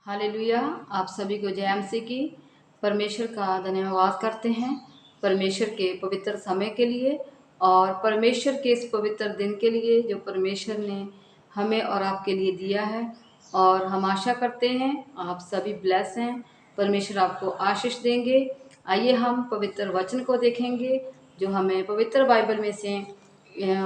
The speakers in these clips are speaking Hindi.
हालेलुया। आप सभी को जय मसीह की। परमेश्वर का धन्यवाद करते हैं परमेश्वर के पवित्र समय के लिए और परमेश्वर के इस पवित्र दिन के लिए जो परमेश्वर ने हमें और आपके लिए दिया है। और हम आशा करते हैं आप सभी ब्लेस हैं, परमेश्वर आपको आशीष देंगे। आइए हम पवित्र वचन को देखेंगे जो हमें पवित्र बाइबल में से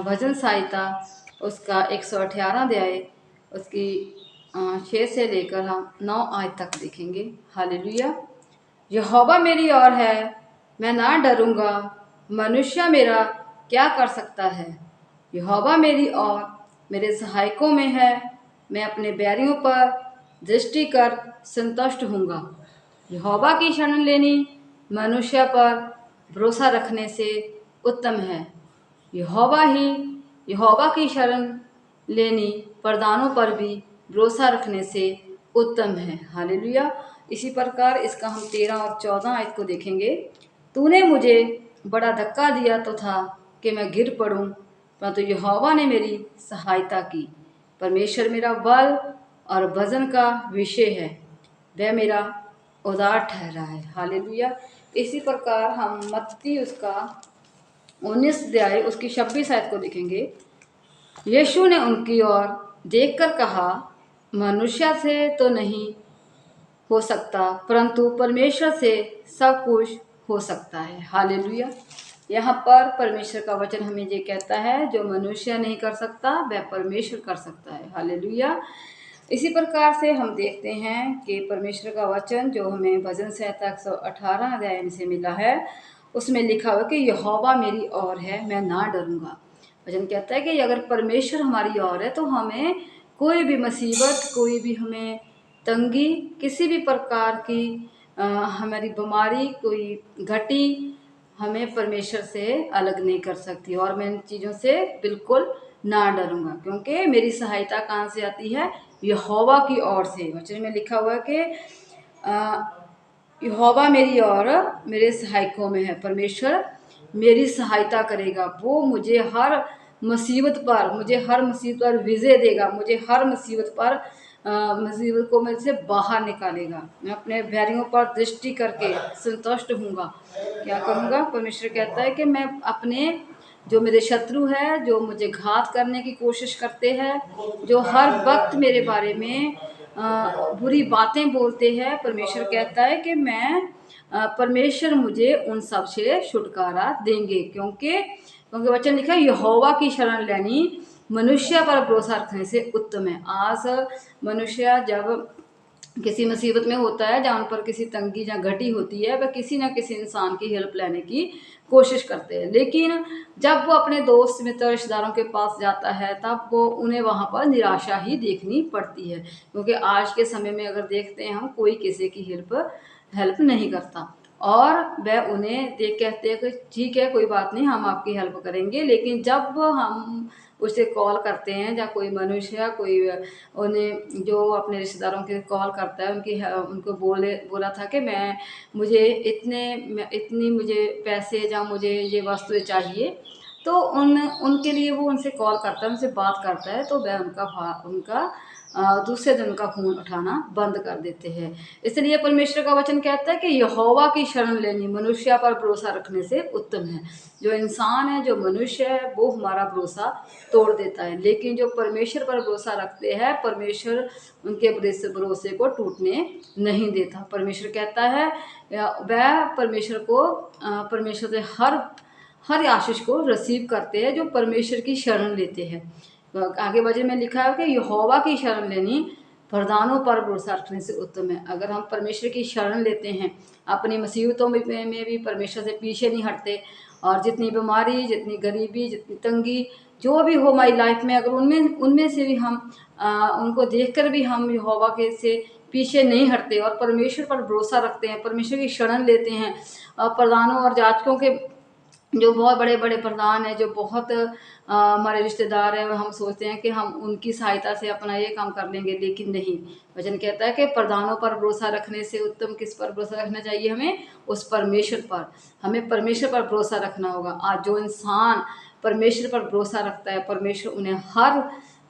भजन संहिता उसका 118 अध्याय उसकी 6 से लेकर हम 9 आयत तक देखेंगे। हालेलुया। यहोवा मेरी ओर है, मैं ना डरूंगा, मनुष्य मेरा क्या कर सकता है। यहोवा मेरी ओर मेरे सहायकों में है, मैं अपने बैरियों पर दृष्टि कर संतुष्ट हूँगा। यहोवा की शरण लेनी मनुष्य पर भरोसा रखने से उत्तम है। यहोवा की शरण लेनी प्रधानों पर भी भरोसा रखने से उत्तम है। हालेलुया। इसी प्रकार इसका हम 13 और 14 आयत को देखेंगे। तूने मुझे बड़ा धक्का दिया तो था कि मैं गिर पड़ूं, परंतु यहोवा ने मेरी सहायता की। परमेश्वर मेरा बल और वजन का विषय है, वह मेरा उद्धार ठहरा है। हालेलुया। इसी प्रकार हम मत्ती उसका 19 अध्याय उसकी 26 आयत को देखेंगे। यीशु ने उनकी ओर देखकर कहा, मनुष्य से तो नहीं हो सकता, परंतु परमेश्वर से सब कुछ हो सकता है। हालेलुया। यहाँ पर परमेश्वर का वचन हमें ये कहता है, जो मनुष्य नहीं कर सकता वह परमेश्वर कर सकता है। हालेलुया। इसी प्रकार से हम देखते हैं कि परमेश्वर का वचन जो हमें भजन संहिता 118 अध्याय से मिला है, उसमें लिखा हुआ कि यहोवा मेरी ओर है, मैं ना डरूंगा। वचन कहता है कि अगर परमेश्वर हमारी ओर है तो हमें कोई भी मुसीबत, कोई भी हमें तंगी, किसी भी प्रकार की हमारी बीमारी, कोई घटी हमें परमेश्वर से अलग नहीं कर सकती। और मैं इन चीज़ों से बिल्कुल ना डरूंगा, क्योंकि मेरी सहायता कहाँ से आती है? यहोवा की ओर से। वचन में लिखा हुआ है कि यहोवा मेरी ओर मेरे सहायकों में है। परमेश्वर मेरी सहायता करेगा, वो मुझे हर मुसीबत पर विजय देगा, मुझे हर मुसीबत को मेरे से बाहर निकालेगा। मैं अपने बैरियों पर दृष्टि करके संतुष्ट हूँगा। क्या करूँगा? परमेश्वर कहता है कि मैं अपने जो मेरे शत्रु है, जो मुझे घात करने की कोशिश करते हैं, जो हर वक्त मेरे बारे में बुरी बातें बोलते हैं, परमेश्वर कहता है कि परमेश्वर मुझे उन सब से छुटकारा देंगे। क्योंकि वचन लिखा है, यहोवा की शरण लेनी मनुष्य पर भरोसा रखने से उत्तम है। आज मनुष्य जब किसी मुसीबत में होता है, जहाँ उन पर किसी तंगी या घटी होती है, वह किसी न किसी इंसान की हेल्प लेने की कोशिश करते हैं। लेकिन जब वो अपने दोस्त मित्र रिश्तेदारों के पास जाता है, तब वो उन्हें वहाँ पर निराशा ही देखनी पड़ती है। क्योंकि आज के समय में अगर देखते हैं हम, कोई किसी की हेल्प नहीं करता। और वह उन्हें देख कहते हैं कि ठीक है, कोई बात नहीं, हम आपकी हेल्प करेंगे। लेकिन जब हम उसे कॉल करते हैं, या कोई मनुष्य कोई उन्हें जो अपने रिश्तेदारों के कॉल करता है, उनको बोला था कि मुझे इतनी मुझे पैसे या मुझे ये वस्तुएं चाहिए, तो उनके लिए वो उनसे कॉल करता है, उनसे बात करता है, तो वह उनका दूसरे दिन उनका खून उठाना बंद कर देते हैं। इसलिए परमेश्वर का वचन कहता है कि यहोवा की शरण लेनी मनुष्य पर भरोसा रखने से उत्तम है। जो इंसान है, जो मनुष्य है, वो हमारा भरोसा तोड़ देता है, लेकिन जो परमेश्वर पर भरोसा रखते हैं, परमेश्वर उनके भरोसे को टूटने नहीं देता। परमेश्वर कहता है वह परमेश्वर से हर आशीष को रिसीव करते हैं जो परमेश्वर की शरण लेते हैं। आगे वचन में लिखा है कि यहोवा की शरण लेनी प्रधानों पर भरोसा रखने से उत्तम है। अगर हम परमेश्वर की शरण लेते हैं, अपनी मुसीबतों में भी परमेश्वर से पीछे नहीं हटते, और जितनी बीमारी, जितनी गरीबी, जितनी तंगी जो भी हो हमारी लाइफ में, अगर उनमें से भी हम उनको देखकर भी हम यहोवा के से पीछे नहीं हटते और परमेश्वर पर भरोसा रखते हैं, परमेश्वर की शरण लेते हैं। प्रधानों और याजकों के जो बहुत बड़े बड़े प्रधान हैं, जो बहुत हमारे रिश्तेदार हैं, हम सोचते हैं कि हम उनकी सहायता से अपना ये काम कर लेंगे, लेकिन नहीं। वचन कहता है कि प्रधानों पर भरोसा रखने से उत्तम किस पर भरोसा रखना चाहिए? हमें उस परमेश्वर पर, हमें परमेश्वर पर भरोसा रखना होगा। आज जो इंसान परमेश्वर पर भरोसा रखता है, परमेश्वर उन्हें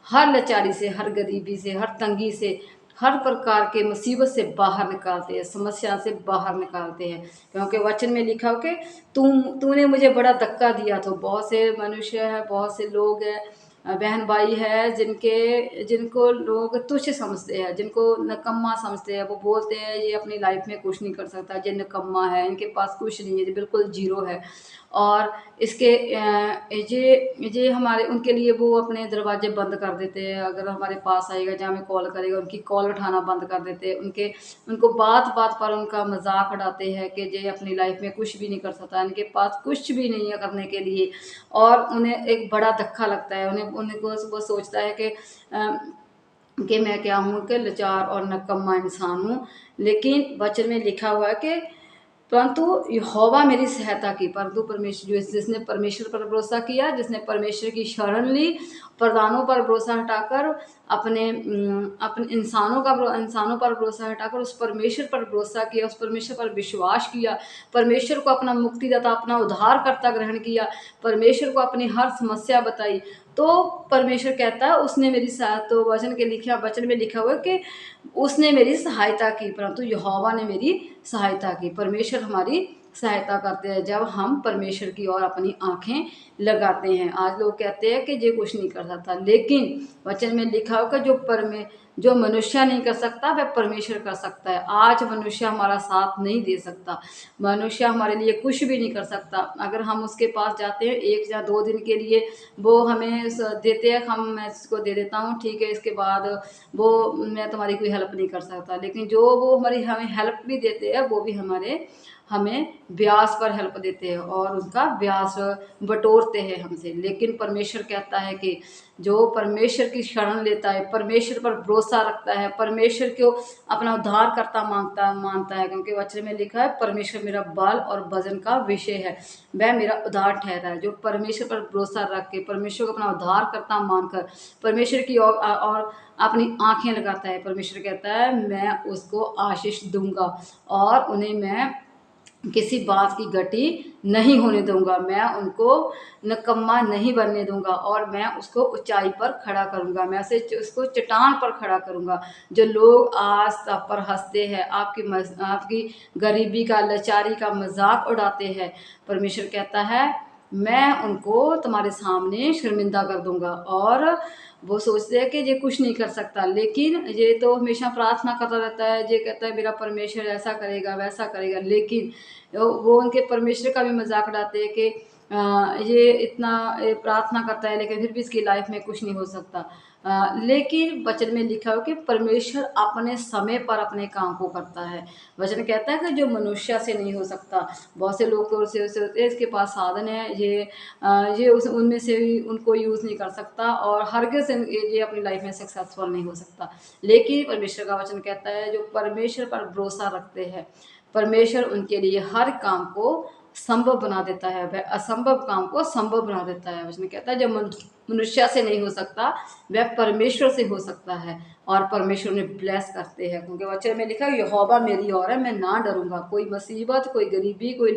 हर लाचारी से, हर गरीबी से, हर तंगी से, हर प्रकार के मुसीबत से बाहर निकालते हैं, समस्या से बाहर निकालते हैं। क्योंकि वचन में लिखा हो कि तूने मुझे बड़ा धक्का दिया। तो बहुत से मनुष्य हैं, बहुत से लोग हैं, बहन भाई है, जिनको लोग तुच्छ समझते हैं, जिनको निकम्मा समझते हैं। वो बोलते हैं ये अपनी लाइफ में कुछ नहीं कर सकता, ये निकम्मा है, इनके पास कुछ नहीं है, ये बिल्कुल जीरो है। और इसके ये हमारे उनके लिए वो अपने दरवाजे बंद कर देते हैं। अगर हमारे पास आएगा, जहाँ हमें कॉल करेगा, उनकी कॉल उठाना बंद कर देते हैं। उनको बात बात पर उनका मजाक उड़ाते हैं कि ये अपनी लाइफ में कुछ भी नहीं कर सकता, इनके पास कुछ भी नहीं है करने के लिए। और उन्हें एक बड़ा धक्का लगता है। उनको वो सोचता है कि मैं क्या हूँ, कि लाचार और निकम्मा इंसान हूँ। लेकिन वचन में लिखा हुआ है कि परंतु यहोवा मेरी सहायता की। परंतु परमेश्वर, जिसने परमेश्वर पर भरोसा किया, जिसने परमेश्वर की शरण ली, प्रधानों पर भरोसा हटाकर, अपने इंसानों पर भरोसा हटाकर उस परमेश्वर पर भरोसा किया, उस परमेश्वर पर विश्वास किया, परमेश्वर को अपना मुक्तिदाता, अपना उद्धारकर्ता ग्रहण किया, परमेश्वर को अपनी हर समस्या बताई, तो परमेश्वर कहता है उसने मेरी सहायता। तो वचन में लिखा हुआ है कि उसने मेरी सहायता की। परंतु यहोवा ने मेरी सहायता की। परमेश्वर हमारी सहायता करते हैं जब हम परमेश्वर की ओर अपनी आंखें लगाते हैं। आज लोग कहते हैं कि ये कुछ नहीं कर सकता, लेकिन वचन में लिखा होगा जो मनुष्य नहीं कर सकता वह परमेश्वर कर सकता है। आज मनुष्य हमारा साथ नहीं दे सकता, मनुष्य हमारे लिए कुछ भी नहीं कर सकता। अगर हम उसके पास जाते हैं 1 या 2 दिन के लिए, वो हमें देते हैं, मैं इसको दे देता हूँ, ठीक है, इसके बाद मैं तुम्हारी कोई हेल्प नहीं कर सकता। लेकिन जो वो हमें हेल्प भी देते हैं, वो भी हमें ब्याज पर हेल्प देते हैं और उसका ब्याज बटोरते हैं हमसे। लेकिन परमेश्वर कहता है कि जो परमेश्वर की शरण लेता है, परमेश्वर पर भरोसा रखता है, परमेश्वर को अपना उद्धारकर्ता मानता है, क्योंकि वचन में लिखा है परमेश्वर मेरा बल और वजन का विषय है, वह मेरा उद्धार ठहरा है। जो परमेश्वर पर भरोसा रख के, परमेश्वर को अपना उद्धारकर्ता मानकर परमेश्वर की और अपनी आंखें लगाता है, परमेश्वर कहता है मैं उसको आशीष दूंगा और उन्हें मैं किसी बात की गति नहीं होने दूंगा। मैं उनको निकम्मा नहीं बनने दूंगा और मैं उसको ऊंचाई पर खड़ा करूंगा, मैं उसको चट्टान पर खड़ा करूंगा। जो लोग आज आप पर हंसते हैं, आपकी गरीबी का, लाचारी का मजाक उड़ाते हैं, परमेश्वर कहता है मैं उनको तुम्हारे सामने शर्मिंदा कर दूंगा। और वो सोचते हैं कि ये कुछ नहीं कर सकता, लेकिन ये तो हमेशा प्रार्थना करता रहता है, ये कहता है मेरा परमेश्वर ऐसा करेगा, वैसा करेगा। लेकिन वो उनके परमेश्वर का भी मजाक उड़ाते हैं कि ये इतना प्रार्थना करता है, लेकिन फिर भी इसकी लाइफ में कुछ नहीं हो सकता। लेकिन वचन में लिखा हो कि परमेश्वर अपने समय पर अपने काम को करता है। वचन कहता है कि जो मनुष्य से नहीं हो सकता। बहुत से लोग तो होते हैं इसके पास साधन है, ये उनमें से भी उनको यूज़ नहीं कर सकता और हरगिज़ ये अपनी लाइफ में सक्सेसफुल नहीं हो सकता। लेकिन परमेश्वर का वचन कहता है जो परमेश्वर पर भरोसा रखते हैं, परमेश्वर उनके लिए हर काम को संभव बना देता है, वह असंभव काम को संभव बना देता है। वचन कहता है जब मनुष्य से नहीं हो सकता वह परमेश्वर से हो सकता है और परमेश्वर ने ब्लेस करते हैं। क्योंकि वचन में लिखा है यहोवा मेरी ओर है, मैं ना डरूंगा। कोई मुसीबत, कोई गरीबी, कोई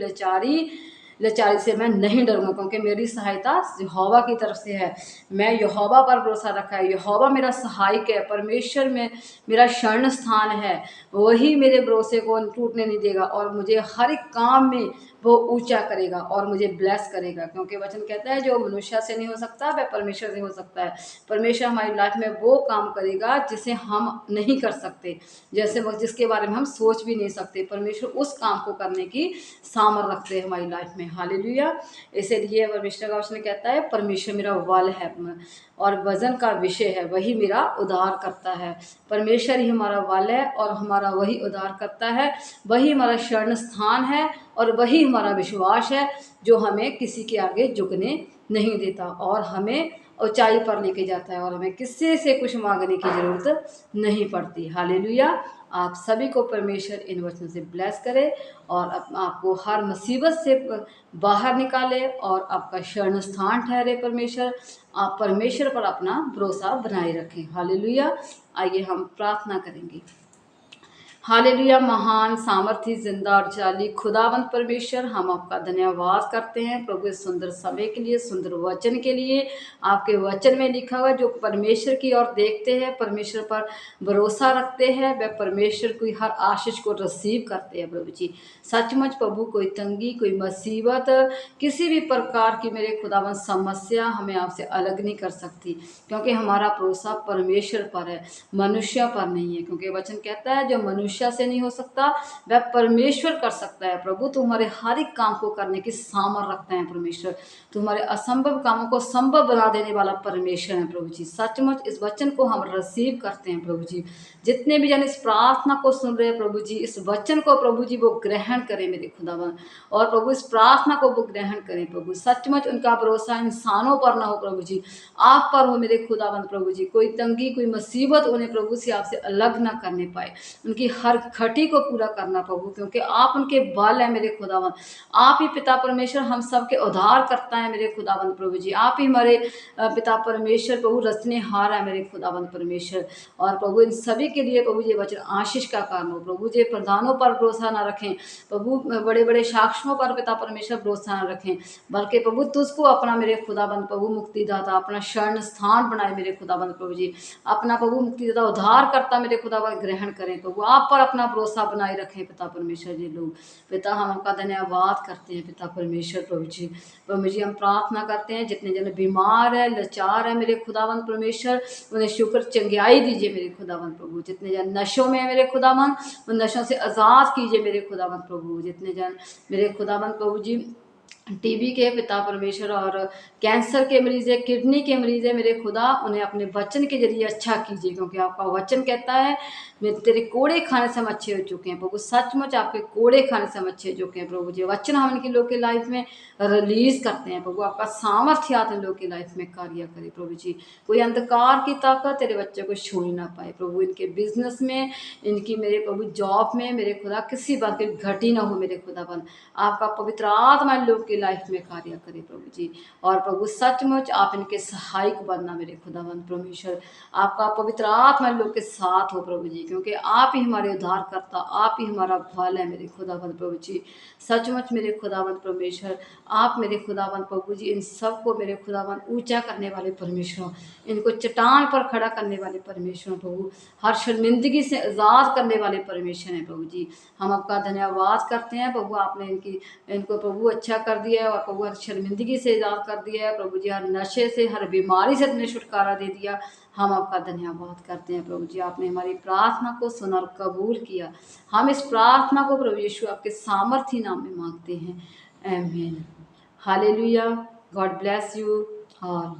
लाचारी से मैं नहीं डरूंगा, क्योंकि मेरी सहायता यहोवा की तरफ से है। मैं यहोवा पर भरोसा रखा है, यहोवा मेरा सहायक है, परमेश्वर में मेरा शरण स्थान है। वही मेरे भरोसे को टूटने नहीं देगा और मुझे हर एक काम में वो ऊंचा करेगा और मुझे ब्लेस करेगा। क्योंकि वचन कहता है जो मनुष्य से नहीं हो सकता वह परमेश्वर से हो सकता है। परमेश्वर हमारी लाइफ में वो काम करेगा जिसे हम नहीं कर सकते, जिसके बारे में हम सोच भी नहीं सकते। परमेश्वर उस काम को करने की सामर्थ रखते हैं हमारी लाइफ में। हालेलुया। इसीलिए परमेश्वर का वचन कहता है परमेश्वर मेरा बल है और वजन का विषय है, वही मेरा उद्धार करता है। परमेश्वर ही हमारा बल है और हमारा वही उद्धार करता है, वही हमारा शरण स्थान है और वही हमारा विश्वास है जो हमें किसी के आगे झुकने नहीं देता और हमें ऊंचाई पर लेके जाता है और हमें किसी से कुछ मांगने की जरूरत नहीं पड़ती। हालेलुया। आप सभी को परमेश्वर इन वचनों से ब्लेस करे और आपको हर मुसीबत से बाहर निकाले और आपका शरण स्थान ठहरे परमेश्वर। आप परमेश्वर पर अपना भरोसा बनाए रखें। हालेलुया। आइए हम प्रार्थना करेंगे। हालेलुया। महान सामर्थी जिंदा और जाली खुदावंत परमेश्वर, हम आपका धन्यवाद करते हैं प्रभु इस सुंदर समय के लिए, सुंदर वचन के लिए। आपके वचन में लिखा हुआ जो परमेश्वर की ओर देखते हैं, परमेश्वर पर भरोसा रखते हैं, वह परमेश्वर की हर आशीष को रिसीव करते हैं प्रभु जी। सचमुच प्रभु, कोई तंगी, कोई मुसीबत, किसी भी प्रकार की मेरे खुदावंत समस्या हमें आपसे अलग नहीं कर सकती, क्योंकि हमारा भरोसा परमेश्वर पर है, मनुष्य पर नहीं है। क्योंकि वचन कहता है जो मनुष्य से नहीं हो सकता वह परमेश्वर कर सकता है। प्रभु, तुम्हारे हर एक काम को करने की सामर्थ रखता है परमेश्वर। तुम्हारे असंभव कामों को संभव बना देने वाला परमेश्वर है प्रभु जी। सचमुच इस वचन को हम रिसीव करते हैं प्रभु जी। जितने भी जन इस प्रार्थना को सुन रहे हैं प्रभु जी, इस वचन को प्रभु जी वो ग्रहण करें मेरे खुदावन, और प्रभु इस प्रार्थना को वो ग्रहण करें प्रभु। सचमुच उनका भरोसा इंसानों पर ना हो प्रभु जी, आप पर हो मेरे खुदावन प्रभु जी। कोई तंगी, कोई मुसीबत उन्हें प्रभु से आपसे अलग ना करने पाए, उनकी हर घटी को पूरा करना प्रभु, क्योंकि आप उनके बल है मेरे खुदावन। आप ही पिता परमेश्वर हम सबके उद्धार करता है मेरे खुदावन प्रभु जी। आप ही हमारे पिता परमेश्वर प्रभु रचनेहार है मेरे खुदावन परमेश्वर। और प्रभु इन सभी के लिए प्रभु ये वचन आशीष का कारण हो प्रभु जी। प्रधानों पर भरोसा ना रखें प्रभु, बड़े बड़े साक्षियों पर पिता परमेश्वर भरोसा ना रखें, बल्कि प्रभु तुझको अपना मेरे खुदाबंद प्रभु मुक्तिदाता, अपना शरण स्थान बनाए मेरे खुदाबंद प्रभु जी। अपना प्रभु मुक्तिदाता उद्धार करता मेरे खुदाबंद ग्रहण करें प्रभु, आप पर अपना भरोसा बनाए रखें पिता परमेश्वर जी। लोग पिता हम आपका धन्यवाद करते हैं पिता परमेश्वर प्रभु जी। प्रभु जी हम प्रार्थना करते हैं जितने जन बीमार है, लाचार है मेरे खुदाबंद परमेश्वर, उन्हें शुक्र चंगियाई दीजिए मेरे खुदाबंद प्रभु। जितने जन नशों में है मेरे खुदाबंद, उन नशों से आज़ाद कीजिए मेरे खुदाबंद प्रभु। जितने जन मेरे खुदाबंद प्रभु जी टीबी के पिता परमेश्वर और कैंसर के मरीज है, किडनी के मरीज है मेरे खुदा, उन्हें अपने वचन के जरिए अच्छा कीजिए, क्योंकि आपका वचन कहता है मैं तेरे कोड़े खाने से हम अच्छे हो चुके हैं प्रभु। सचमुच आपके कोड़े खाने से हम अच्छे हो चुके हैं प्रभु जी। वचन हम इनके लोग की लाइफ में रिलीज करते हैं प्रभु, आपका सामर्थ्य आते लोग की लाइफ में कार्य करे प्रभु जी। कोई अंधकार की ताकत तेरे बच्चे को छू ना पाए प्रभु, इनके बिजनेस में, इनकी मेरे प्रभु जॉब में मेरे खुदा किसी बात की घटी ना हो मेरे खुदाबंद। आपका पवित्र आत्मा लोग की लाइफ में कार्य करे प्रभु जी। और प्रभु सचमुच आप इनके सहायक बनना मेरे खुदाबंद परमेश्वर। आपका पवित्र आत्मा लोग के साथ हो प्रभु जी, क्योंकि आप ही हमारे उद्धार करता, आप ही हमारा भल है मेरे खुदाबंद प्रभु जी। सचमुच मेरे खुदाबंद परमेश्वर, आप मेरे खुदाबंद प्रभु जी इन सबको मेरे खुदाबंद ऊंचा करने वाले परमेश्वर, इनको चट्टान पर खड़ा करने वाले परमेश्वर प्रभु, हर शर्मिंदगी से आज़ाद करने वाले परमेश्वर हैं प्रभु जी। हम आपका धन्यवाद करते हैं प्रभु, आपने इनको प्रभु अच्छा कर दिया है, और प्रभु हर शर्मिंदगी से आज़ाद कर दिया है प्रभु जी, हर नशे से, हर बीमारी से अपने छुटकारा दे दिया। हम आपका धन्यवाद करते हैं प्रभु जी, आपने हमारी प्रार्थना को सुना और कबूल किया। हम इस प्रार्थना को प्रभु यीशु आपके सामर्थी नाम में मांगते हैं, आमीन। Hallelujah. God bless you all.